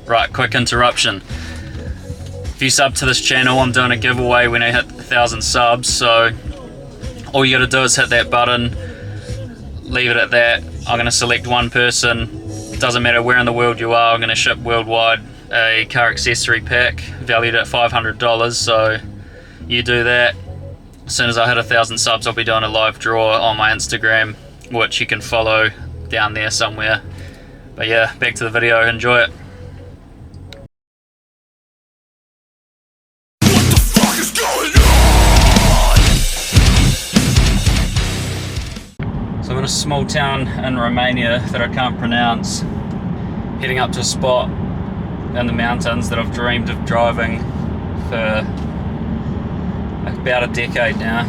Right, quick interruption. If you sub to this channel, I'm doing a giveaway when I hit 1,000 subs, so all you gotta do is hit that button, leave it at that. I'm gonna select one person, doesn't matter where in the world you are, I'm gonna ship worldwide a car accessory pack valued at $500, so you do that. As soon as I hit 1,000 subs, I'll be doing a live draw on my Instagram, which you can follow down there somewhere. But yeah, back to the video, enjoy it. So I'm in a small town in Romania that I can't pronounce, heading up to a spot in the mountains that I've dreamed of driving for about a decade now.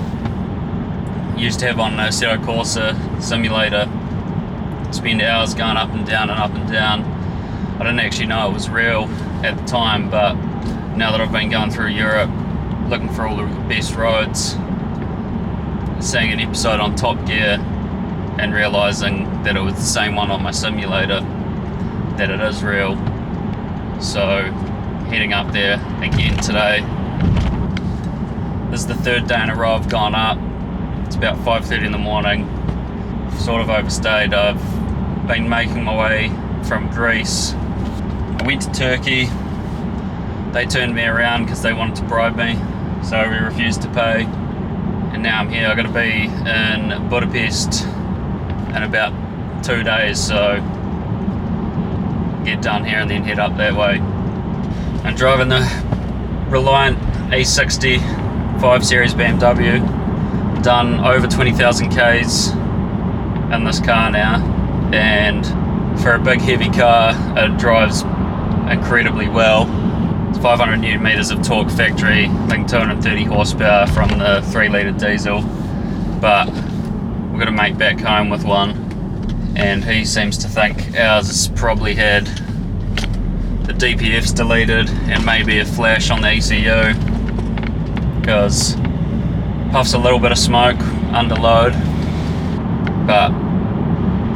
Used to have on a Assetto Corsa simulator, spend hours going up and down and up and down. I didn't actually know it was real at the time, but now that I've been going through Europe looking for all the best roads, seeing an episode on Top Gear and realising that it was the same one on my simulator, that it is real. So heading up there again today. This is the third day in a row I've gone up. It's about 5:30 in the morning. Sort of overstayed. I've been making my way from Greece. I went to Turkey. They turned me around because they wanted to bribe me, so we refused to pay. And now I'm here. I've got to be in Budapest in about 2 days, so get done here and then head up that way. I'm driving the Reliant E60 5 Series BMW. Done over 20,000 Ks in this car now, and for a big heavy car it drives incredibly well. It's 500 Newton meters of torque factory, I think 230 horsepower from the 3-litre diesel, but we're going to make back home with one, and he seems to think ours has probably had the DPFs deleted and maybe a flash on the ECU, because puffs a little bit of smoke under load, but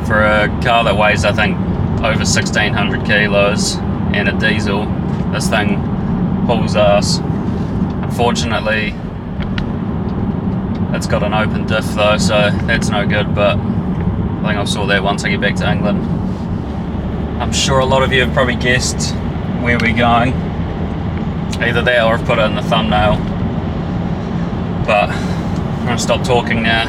for a car that weighs I think over 1,600 kilos and a diesel, this thing pulls ass. Unfortunately it's got an open diff though, so that's no good, but I think I'll sort that once I get back to England. I'm sure a lot of you have probably guessed where we're going, either that or I've put it in the thumbnail. But I'm going to stop talking now.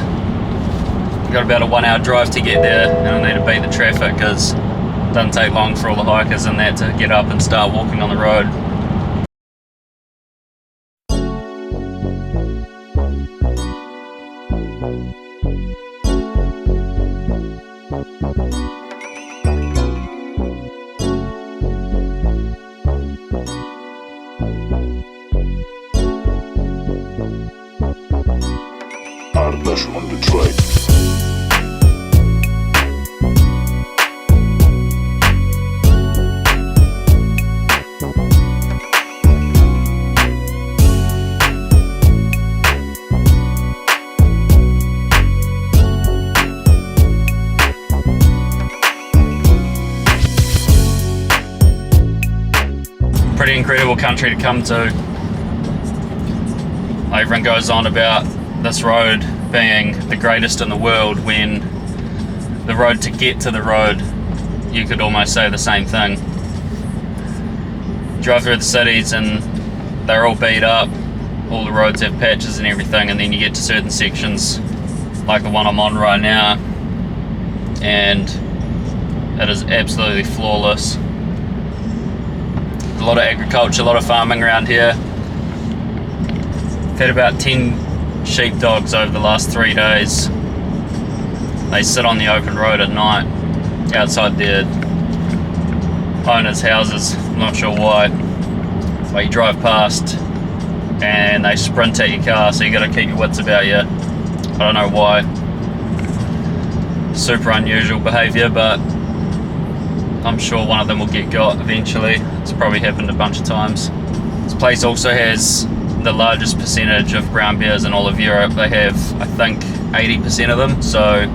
I've got about a 1 hour drive to get there, and I need to beat the traffic because it doesn't take long for all the hikers and that to get up and start walking on the road. On the track. Pretty incredible country to come to. Everyone goes on about this road being the greatest in the world, when the road to get to the road, you could almost say the same thing. Drive through the cities and they're all beat up, all the roads have patches and everything, and then you get to certain sections like the one I'm on right now and it is absolutely flawless. A lot of agriculture, a lot of farming around here. I've had about 10 sheepdogs over the last 3 days. They sit on the open road at night outside their owners' houses. I'm not sure why, but you drive past and they sprint at your car, so you got to keep your wits about you. I don't know why. Super unusual behaviour, but I'm sure one of them will get got eventually. It's probably happened a bunch of times. This place also has the largest percentage of brown bears in all of Europe. They have, I think, 80% of them, so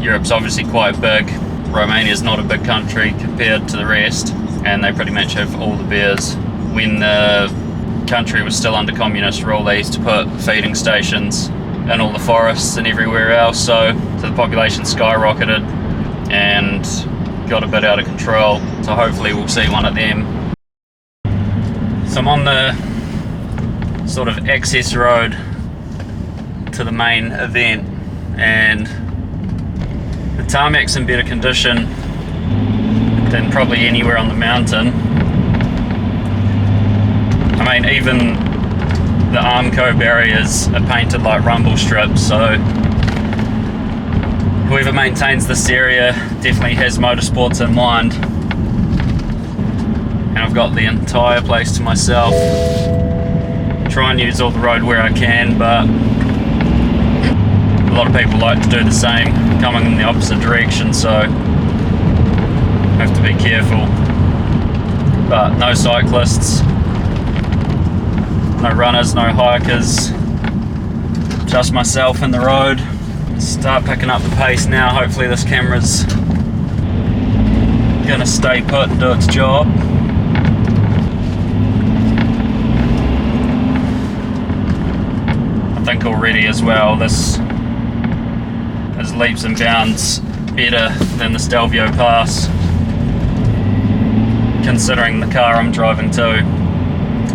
Europe's obviously quite big. Romania's not a big country compared to the rest. and they pretty much have all the bears. When the country was still under communist rule, they used to put feeding stations in all the forests and everywhere else, so the population skyrocketed and got a bit out of control. So hopefully we'll see one of them. So I'm on the sort of access road to the main event, and the tarmac's in better condition than probably anywhere on the mountain. I mean, even the Armco barriers are painted like rumble strips, so whoever maintains this area definitely has motorsports in mind. And I've got the entire place to myself. Try and use all the road where I can, but a lot of people like to do the same, coming in the opposite direction, so have to be careful. But no cyclists, no runners, no hikers, just myself in the road. Start picking up the pace now. Hopefully this camera's gonna stay put and do its job. I think already as well, this is leaps and bounds better than the Stelvio Pass, considering the car I'm driving too.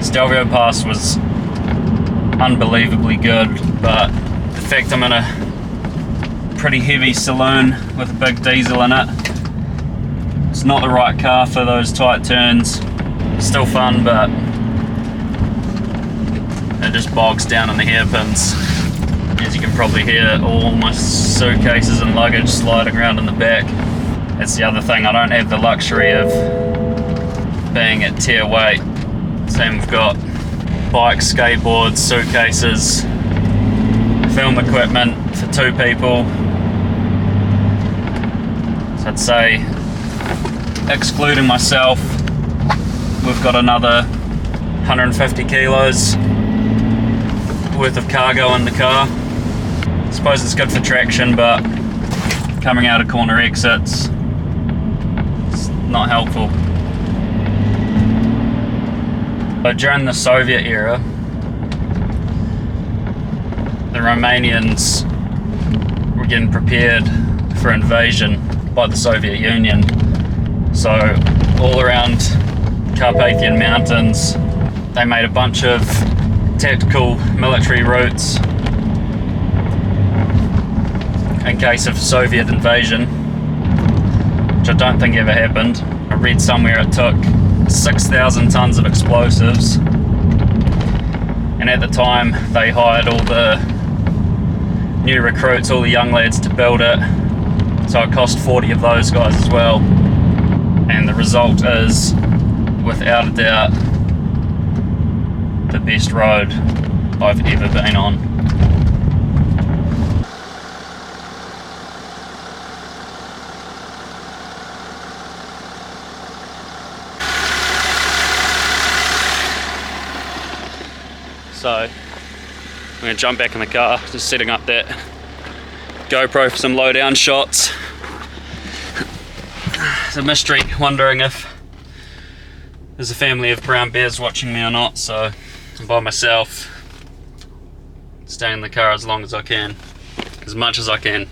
Stelvio Pass was unbelievably good, but the fact I'm in a pretty heavy saloon with a big diesel in it, it's not the right car for those tight turns. Still fun, but it just bogs down in the hairpins. As you can probably hear, all my suitcases and luggage sliding around in the back. That's the other thing, I don't have the luxury of being at tier weight. Same, we've got bikes, skateboards, suitcases, film equipment for 2 people. So I'd say, excluding myself, we've got another 150 kilos worth of cargo in the car. I suppose it's good for traction, but coming out of corner exits, it's not helpful. But during the Soviet era, the Romanians were getting prepared for invasion by the Soviet Union. So all around Carpathian Mountains, they made a bunch of tactical military routes in case of Soviet invasion, which I don't think ever happened. I read somewhere it took 6,000 tons of explosives, and at the time they hired all the new recruits, all the young lads, to build it, so it cost 40 of those guys as well. And the result is, without a doubt, the best road I've ever been on. So I'm going to jump back in the car, just setting up that GoPro for some low down shots. It's a mystery, wondering if there's a family of brown bears watching me or not, so I'm by myself, stay in the car as long as I can, as much as I can.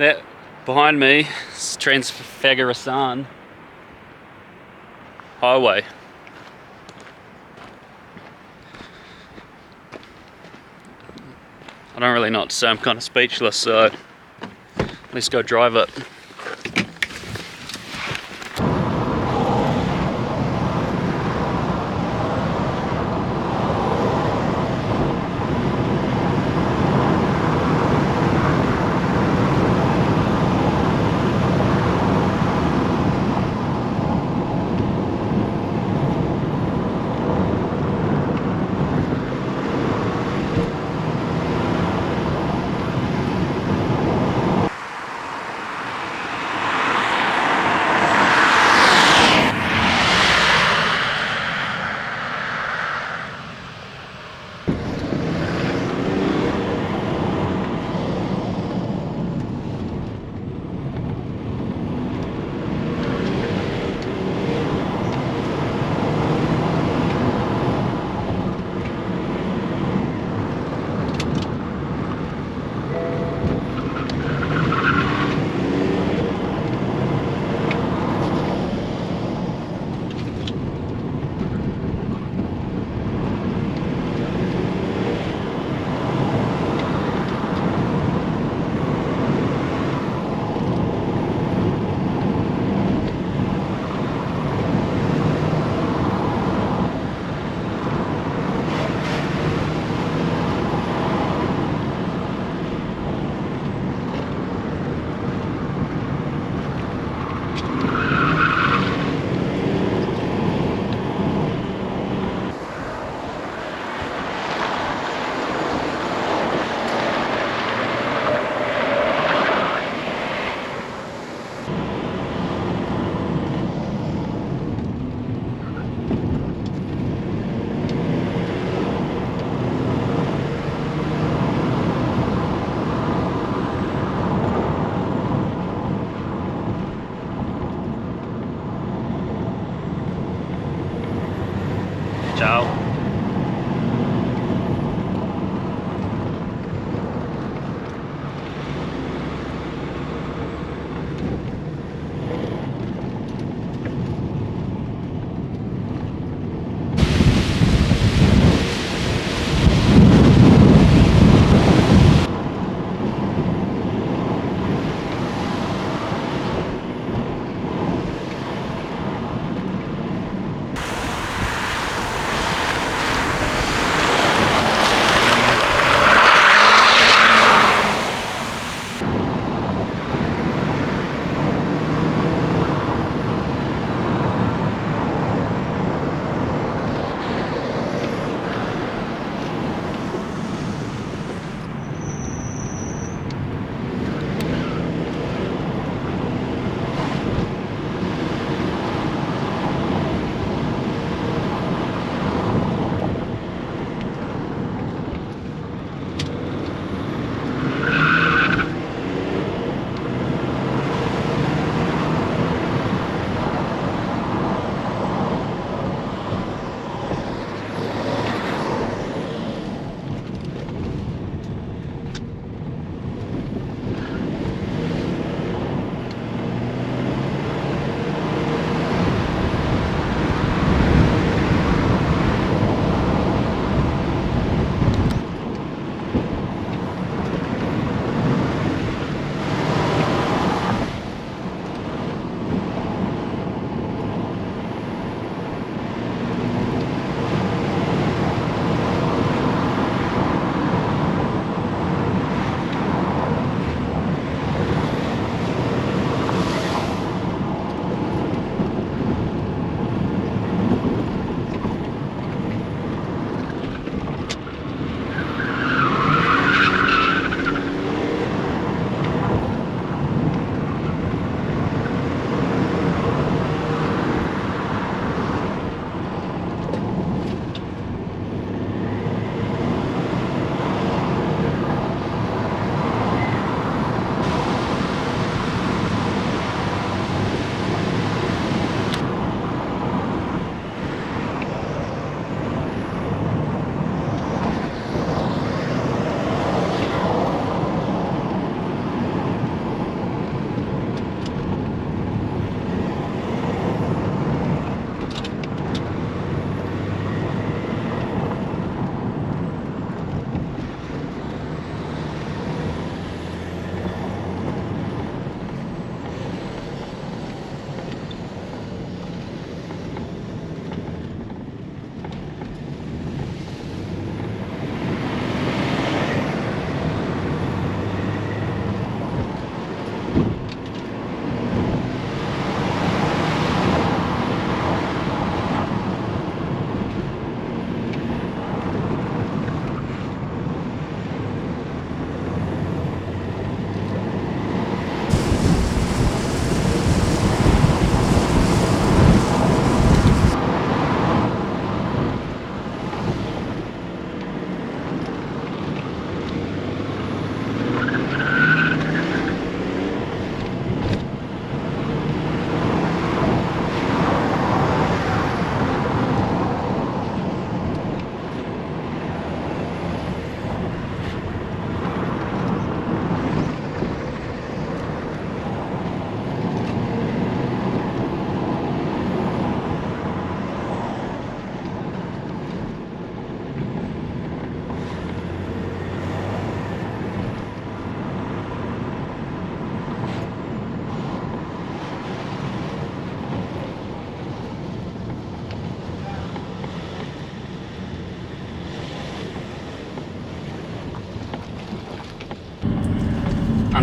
That behind me is Transfagarasan Highway. I don't really know what to say, I'm kind of speechless, so let's go drive it. Ciao.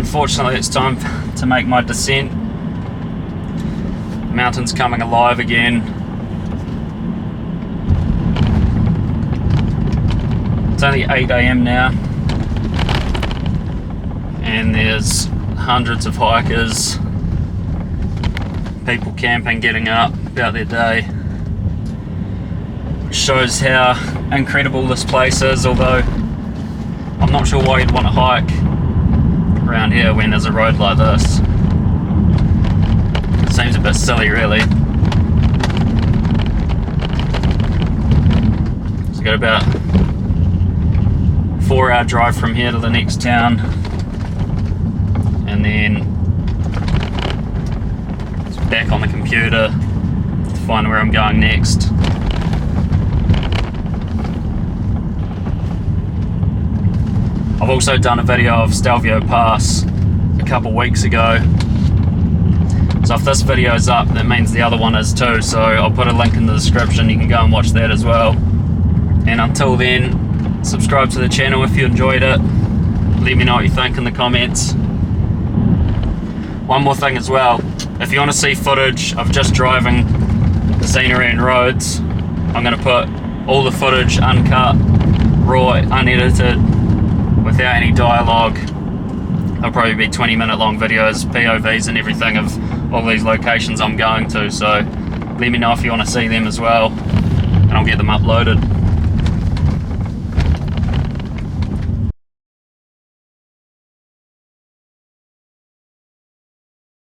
unfortunately it's time to make my descent. The mountain's coming alive again. It's only 8 AM now, and there's hundreds of hikers, people camping, getting up about their day, which shows how incredible this place is, although I'm not sure why you'd want to hike around here when there's a road like this. It seems a bit silly, really. So got about 4-hour drive from here to the next town, and then it's back on the computer to find where I'm going next. I've also done a video of Stelvio Pass a couple weeks ago, so if this video is up, that means the other one is too, so I'll put a link in the description. You can go and watch that as well. And until then, subscribe to the channel if you enjoyed it. Let me know what you think in the comments. One more thing as well, if you want to see footage of just driving the scenery and roads, I'm going to put all the footage uncut, raw, unedited, without any dialogue. They'll probably be 20-minute long videos, POVs and everything of all these locations I'm going to, so let me know if you want to see them as well, and I'll get them uploaded.